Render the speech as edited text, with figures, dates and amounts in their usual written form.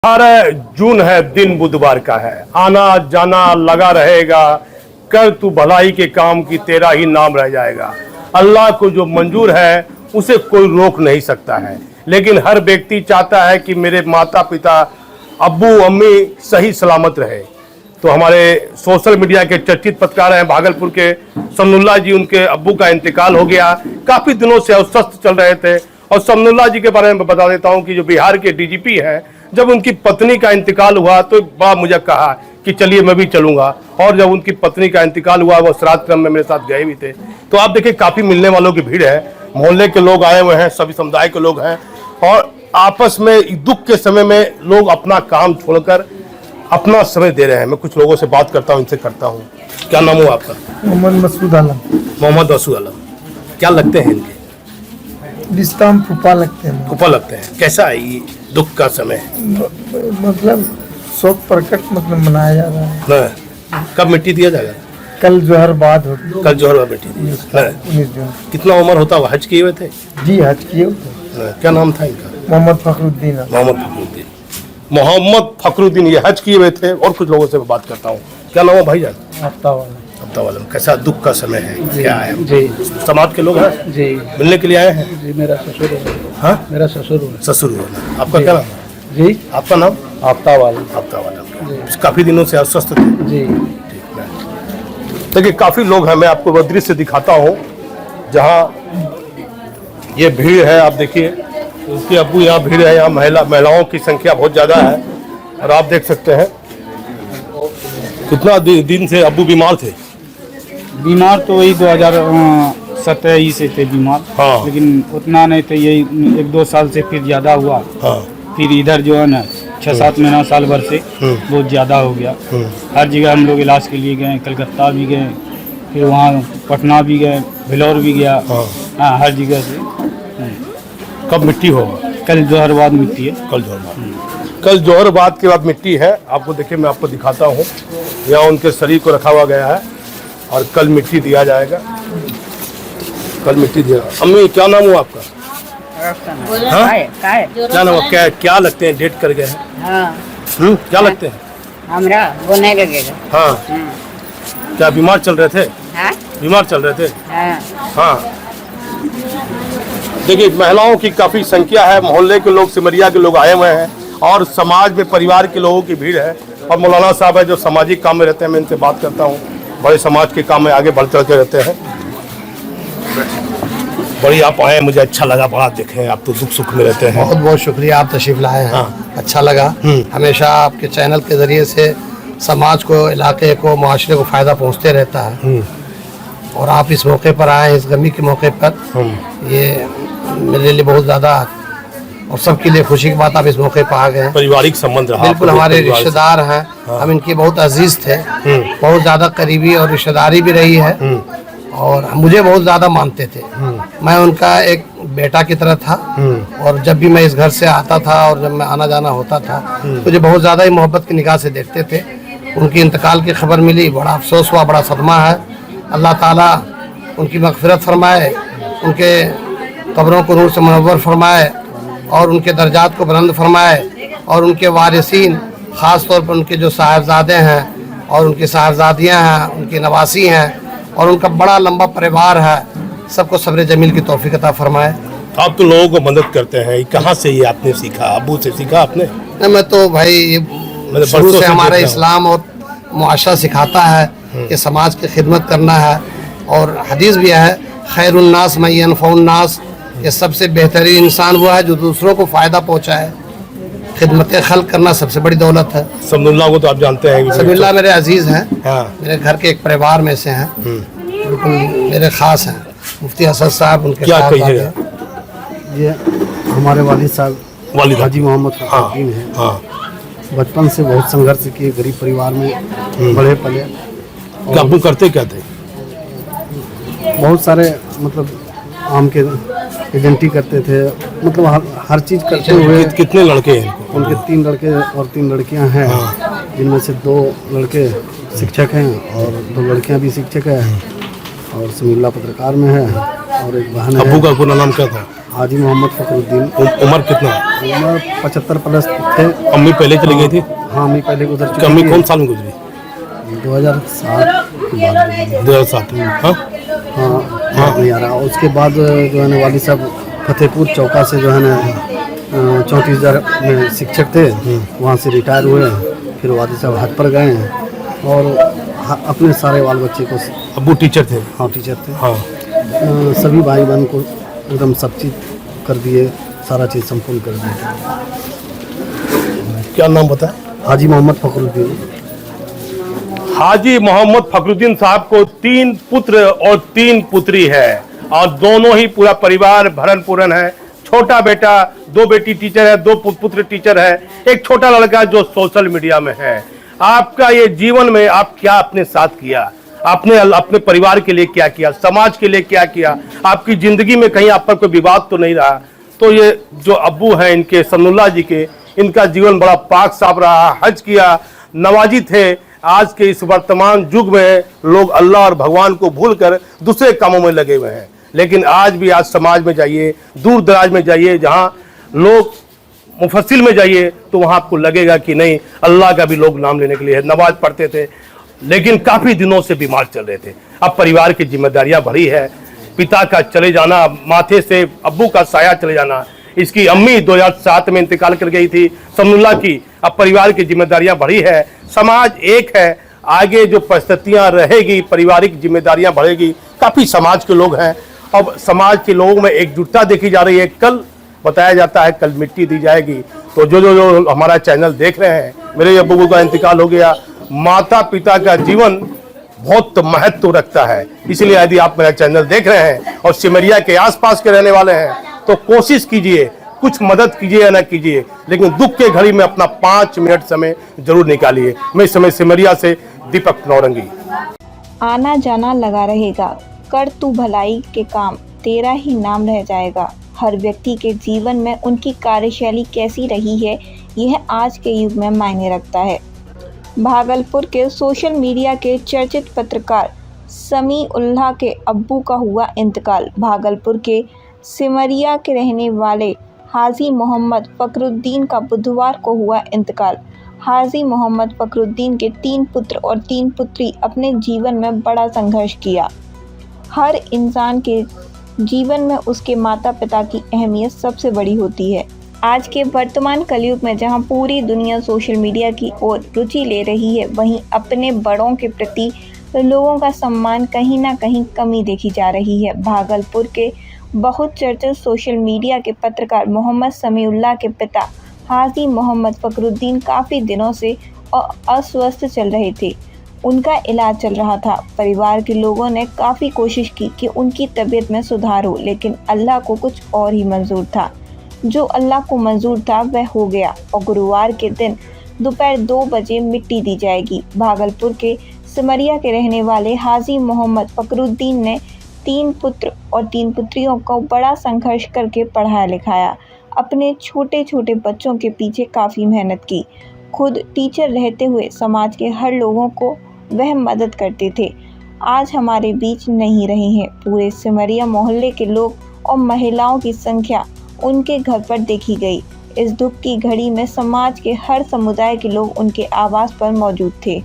18 जून है, दिन बुधवार का है। आना जाना लगा रहेगा, कर तू भलाई के काम की तेरा ही नाम रह जाएगा। अल्लाह को जो मंजूर है उसे कोई रोक नहीं सकता है, लेकिन हर व्यक्ति चाहता है कि मेरे माता पिता अब्बू अम्मी सही सलामत रहे। तो हमारे सोशल मीडिया के चर्चित पत्रकार हैं भागलपुर के समनुल्लाह जी, उनके अब्बू का इंतकाल हो गया। काफ़ी दिनों से अस्वस्थ चल रहे थे। और समनुल्लाह जी के बारे में बता देता हूं कि जो बिहार के डीजीपी हैं, जब उनकी पत्नी का इंतकाल हुआ तो बड़ा मुझे कहा कि चलिए मैं भी चलूंगा। और जब उनकी पत्नी का इंतकाल हुआ, वो श्राद्ध क्रम में मेरे साथ गए भी थे। तो आप देखिए काफ़ी मिलने वालों की भीड़ है, मोहल्ले के लोग आए हुए हैं, सभी समुदाय के लोग हैं। और आपस में दुख के समय में लोग अपना काम छोड़कर अपना समय दे रहे हैं। मैं कुछ लोगों से बात करता हूँ, इनसे करता हूँ। क्या नाम हुआ आपका? मोहम्मद मसूद आलम। मोहम्मद मसूद आलम। क्या लगते हैं इनके? रिश्ता हम फूफा लगते हैं। फूफा लगते हैं। कैसा है ये दुख का समय? मतलब शोक प्रकट मतलब मनाया जा रहा है ना? कब मिट्टी दिया जाएगा? कल जोहर बाद होती। कल जोहर बाद मिट्टी दी। 19 जून। कितना उम्र होता हुआ? हज किए हुए थे? जी हज किए हुए। क्या नाम था इनका? मोहम्मद फखरुद्दीन। मोहम्मद फखरुद्दीन। मोहम्मद फखरुद्दीन ये हज किए हुए थे। और कुछ लोगों से बात करता हूँ। क्या नाम है भाईजान? हफ्ता वाला। कैसा दुख का समय है? क्या है जी? समाज के लोग हैं जी, मिलने के लिए आए हैं जी। मेरा ससुर है। हाँ, मेरा ससुर है। ससुर है। आपका क्या नाम है जी? आपका नाम? हफ्ता वाला। हफ्ता वाला। काफी दिनों से अस्वस्थ थे जी। ठीक है। देखिए काफी लोग हैं, मैं आपको वो दृश्य दिखाता हूँ जहाँ ये भीड़ है। आप देखिए उसके अब्बू यहाँ भीड़ है, यहाँ महिलाओं की संख्या बहुत ज्यादा है। और आप देख सकते हैं कितना दिन से अब्बू बीमार थे। बीमार तो वही 2017 से थे बीमार। हाँ। लेकिन उतना नहीं थे, यही 1-2 साल से फिर ज़्यादा हुआ। हाँ। फिर इधर जो है ना 6-7 महीना साल भर से बहुत ज़्यादा हो गया। हर जगह हम लोग इलाज के लिए गए, कलकत्ता भी गए, फिर वहाँ पटना भी गए, भिलौर भी गया। हाँ, हर जगह से। कब मिट्टी होगा? कल जोहर बाद मिट्टी है। कल जोहर बाद। कल जोहर बाद के बाद मिट्टी है। आपको देखिए मैं आपको दिखाता हूँ, यहाँ उनके शरीर को रखा हुआ गया है और कल मिट्टी दिया जाएगा। कल मिट्टी दिया। अम्मी क्या नाम हुआ आपका? हाँ? क्या नाम हुआ? क्या लगते हैं? डेट कर गए हैं। हाँ। क्या लगते हैं? हमरा वो नहीं लगेगा। हाँ। क्या बीमार चल रहे थे? हाँ? बीमार चल रहे थे। हाँ। हाँ। देखिए महिलाओं की काफी संख्या है, मोहल्ले के लोग, सिमरिया के लोग आए हुए हैं और समाज में परिवार के लोगों की भीड़ है। और मौलाना साहब है जो सामाजिक काम में रहते हैं, मैं इनसे बात करता हूँ। बड़े समाज के काम में आगे बढ़ चढ़ के रहते हैं। बड़ी आप आए, मुझे अच्छा लगा। बड़ा देखें, आप तो दुख सुख में रहते हैं। बहुत बहुत शुक्रिया, आप तशरीफ लाए हैं। हाँ। अच्छा लगा। हमेशा आपके चैनल के जरिए से समाज को, इलाके को, मुआशरे को फ़ायदा पहुंचते रहता है। और आप इस मौके पर आए, इस गमी के मौके पर, ये मेरे लिए बहुत ज़्यादा और सबके लिए खुशी की बात। आप इस मौके पर आ गए। पारिवारिक संबंध रहा। बिल्कुल हमारे रिश्तेदार हैं। हाँ। हम इनके बहुत अजीज थे, बहुत ज़्यादा करीबी और रिश्तेदारी भी रही है। और मुझे बहुत ज़्यादा मानते थे। मैं उनका एक बेटा की तरह था। और जब भी मैं इस घर से आता था और जब मैं आना जाना होता था, मुझे बहुत ज़्यादा ही मोहब्बत की निगाह से देखते थे। उनकी इंतकाल की खबर मिली, बड़ा अफसोस हुआ, बड़ा सदमा है। अल्लाह ताला उनकी मग़फ़िरत फरमाए, उनके कब्रों को नूर से मुनव्वर फरमाए और उनके दर्जात को बुलंद फरमाए। और उनके वारिसीन, ख़ास तौर पर उनके जो साहिबजादे हैं और उनकी साहिबजादियाँ हैं, उनकी नवासी हैं और उनका बड़ा लंबा परिवार है, सबको सब्र जमील की तौफीक अता फरमाए। आप तो लोगों को मदद करते हैं, कहाँ से ये आपने सीखा? अब्बू से सीखा आपने? नहीं, मैं तो भाई शुरू से हमारा इस्लाम और मुआशरा सिखाता है कि समाज की खिदमत करना है। और हदीस भी है, खैरुन्नास मन यनफ़उन्नास, ये सबसे बेहतरीन इंसान वो है जो दूसरों को फ़ायदा पहुँचाए। खिदमत खल्क़ करना सबसे बड़ी दौलत है। समनुल्लाह को तो आप जानते हैं। समनुल्लाह मेरे अजीज़ हैं। हाँ। मेरे घर के एक परिवार में से हैं, बिल्कुल मेरे ख़ास हैं। मुफ्ती असद साहब उनके क्या कहिएगा? ये हमारे वालिद साहब वालिद हाजी मोहम्मद फखरुद्दीन हैं। हाँ। बचपन से बहुत संघर्ष किए, गरीब परिवार में बड़े पले। क्या अब्बू करते क्या थे? बहुत सारे मतलब आम के एजेंटी करते थे, मतलब हर चीज़ करते हुए। कितने लड़के हैं? उनके 3 लड़के और 3 लड़कियां हैं। जिनमें से 2 लड़के शिक्षक हैं और 2 लड़कियां भी शिक्षक हैं। और समनुल्लाह पत्रकार में है और एक बहन है। अब्बू का पूरा नाम क्या था? हाजी मोहम्मद फखरुद्दीन। उम्र कितना है? उम्र 75 प्लस थे। अम्मी पहले चली गई थी? हाँ, अम्मी पहले गुजर कि चुकी अम्मी थी। कौन साल में गुजरी? 2007 के बाद गुजरी। 2007 में। हाँ हाँ हाँ, नहीं आ रहा। उसके बाद जो है ना वाली साहब फतेहपुर चौका से जो है ना 34,000 में शिक्षक थे, वहाँ से रिटायर हुए। फिर वाली साहब हज पर गए और अपने सारे बाल बच्चे को। अब्बू टीचर थे? हाँ, टीचर थे। हाँ। सभी भाई बहन को एकदम सब चीज़ कर दिए, सारा चीज़ संपूर्ण कर दिए। क्या नाम बताया? हाजी मोहम्मद फखरुद्दीन। हाजी मोहम्मद फखरुद्दीन साहब को 3 पुत्र और 3 पुत्री है और दोनों ही पूरा परिवार भरण पूरन है। छोटा बेटा, 2 बेटी टीचर है, 2 पुत्र टीचर है, एक छोटा लड़का जो सोशल मीडिया में है। आपका ये जीवन में आप क्या अपने साथ किया? आपने अपने परिवार के लिए क्या किया? समाज के लिए क्या किया? आपकी जिंदगी में कहीं आप पर कोई विवाद तो नहीं रहा? तो ये जो अब्बू हैं इनके सन्नुल्लाह जी के, इनका जीवन बड़ा पाक साफ रहा, हज किया, नवाजी थे। आज के इस वर्तमान युग में लोग अल्लाह और भगवान को भूलकर दूसरे कामों में लगे हुए हैं। लेकिन आज भी आज समाज में जाइए, दूर दराज में जाइए, जहाँ लोग मुफस्सिल में जाइए, तो वहाँ आपको लगेगा कि नहीं, अल्लाह का भी लोग नाम लेने के लिए है। नमाज पढ़ते थे लेकिन काफ़ी दिनों से बीमार चल रहे थे। अब परिवार की जिम्मेदारियाँ बढ़ी है, पिता का चले जाना, माथे से अब्बू का साया चले जाना। इसकी अम्मी 2007 में इंतकाल कर गई थी, सन्नुल्लाह की। अब परिवार की जिम्मेदारियां बढ़ी है, समाज एक है। आगे जो परिस्थितियां रहेगी, पारिवारिक जिम्मेदारियां बढ़ेगी। काफ़ी समाज के लोग हैं, अब समाज के लोगों में एकजुटता देखी जा रही है। कल बताया जाता है कल मिट्टी दी जाएगी। तो जो हमारा चैनल देख रहे हैं, मेरे अब्बू का इंतकाल हो गया। माता पिता का जीवन बहुत महत्व रखता है, इसलिए यदि आप मेरा चैनल देख रहे हैं और सिमरिया के आसपास के रहने वाले हैं, तो कोशिश कीजिए, कुछ मदद कीजिए या ना कीजिए, लेकिन दुख के घड़ी में अपना 5 मिनट समय जरूर निकालिए। मैं इस समय सिमरिया से दीपक नौरंगी। आना जाना लगा रहेगा, कर तू भलाई के काम, तेरा ही नाम रह जाएगा। हर व्यक्ति के जीवन में उनकी कार्यशैली कैसी रही है, यह आज के युग में मायने रखता है। भागलपुर के सोशल मीडिया के चर्चित पत्रकार समी उल्लाह के अब्बू का हुआ इंतकाल। भागलपुर के सिमरिया के रहने वाले हाजी मोहम्मद फखरुद्दीन का बुधवार को हुआ इंतकाल। हाजी मोहम्मद फखरुद्दीन के 3 पुत्र और 3 पुत्री अपने जीवन में बड़ा संघर्ष किया। हर इंसान के जीवन में उसके माता पिता की अहमियत सबसे बड़ी होती है। आज के वर्तमान कलयुग में जहां पूरी दुनिया सोशल मीडिया की ओर रुचि ले रही है, वहीं अपने बड़ों के प्रति लोगों का सम्मान कहीं ना कहीं कमी देखी जा रही है। भागलपुर के बहुत चर्चित सोशल मीडिया के पत्रकार मोहम्मद समीउल्लाह के पिता हाजी मोहम्मद फखरुद्दीन काफ़ी दिनों से अस्वस्थ चल रहे थे। उनका इलाज चल रहा था। परिवार के लोगों ने काफ़ी कोशिश की कि उनकी तबीयत में सुधार हो, लेकिन अल्लाह को कुछ और ही मंजूर था। जो अल्लाह को मंजूर था वह हो गया और गुरुवार के दिन दोपहर 2 बजे मिट्टी दी जाएगी। भागलपुर के सिमरिया के रहने वाले हाजी मोहम्मद फखरुद्दीन ने 3 पुत्र और 3 पुत्रियों को बड़ा संघर्ष करके पढ़ाया लिखाया। अपने छोटे छोटे बच्चों के पीछे काफ़ी मेहनत की। खुद टीचर रहते हुए समाज के हर लोगों को वह मदद करते थे। आज हमारे बीच नहीं रहे हैं। पूरे सिमरिया मोहल्ले के लोग और महिलाओं की संख्या उनके घर पर देखी गई। इस दुख की घड़ी में समाज के हर समुदाय के लोग उनके आवास पर मौजूद थे।